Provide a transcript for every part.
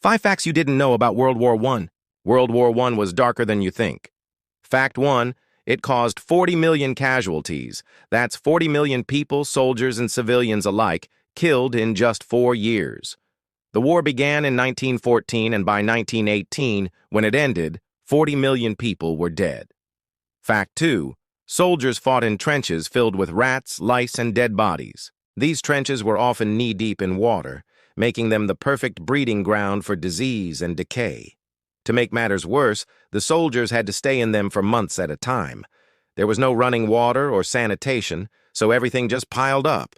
5 facts you didn't know about World War I. World War I was darker than you think. Fact 1, it caused 40 million casualties. That's 40 million people, soldiers and civilians alike, killed in just 4 years. The war began in 1914, and by 1918, when it ended, 40 million people were dead. Fact 2, soldiers fought in trenches filled with rats, lice, and dead bodies. These trenches were often knee-deep in water, making them the perfect breeding ground for disease and decay. To make matters worse, the soldiers had to stay in them for months at a time. There was no running water or sanitation, so everything just piled up.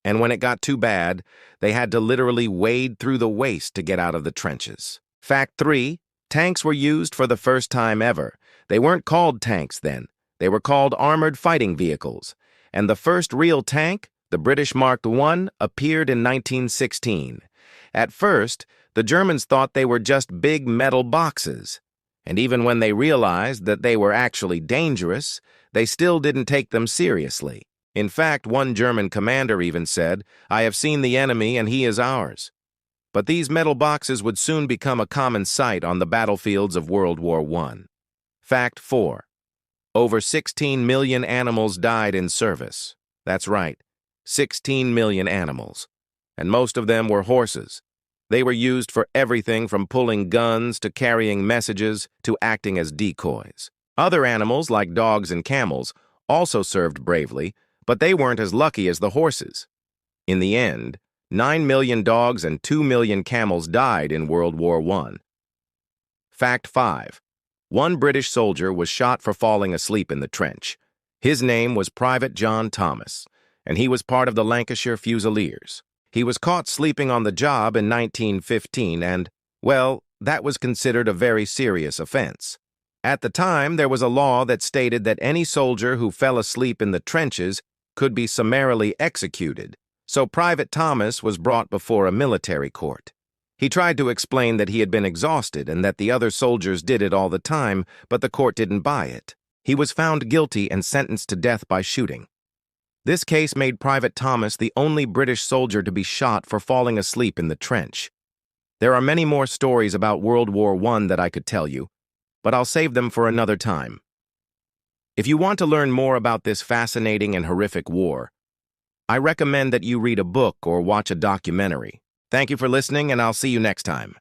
And when it got too bad, they had to literally wade through the waste to get out of the trenches. Fact 3, tanks were used for the first time ever. They weren't called tanks then. They were called armored fighting vehicles. And the first real tank, the British Mark I, appeared in 1916. At first, the Germans thought they were just big metal boxes. And even when they realized that they were actually dangerous, they still didn't take them seriously. In fact, one German commander even said, "I have seen the enemy and he is ours." But these metal boxes would soon become a common sight on the battlefields of World War I. Fact 4. Over 16 million animals died in service. That's right, 16 million animals. And most of them were horses. They were used for everything from pulling guns to carrying messages to acting as decoys. Other animals, like dogs and camels, also served bravely, but they weren't as lucky as the horses. In the end, 9 million dogs and 2 million camels died in World War I. Fact 5. One British soldier was shot for falling asleep in the trench. His name was Private John Thomas, and he was part of the Lancashire Fusiliers. He was caught sleeping on the job in 1915 and, well, that was considered a very serious offense. At the time, there was a law that stated that any soldier who fell asleep in the trenches could be summarily executed, so Private Thomas was brought before a military court. He tried to explain that he had been exhausted and that the other soldiers did it all the time, but the court didn't buy it. He was found guilty and sentenced to death by shooting. This case made Private Thomas the only British soldier to be shot for falling asleep in the trench. There are many more stories about World War I that I could tell you, but I'll save them for another time. If you want to learn more about this fascinating and horrific war, I recommend that you read a book or watch a documentary. Thank you for listening, and I'll see you next time.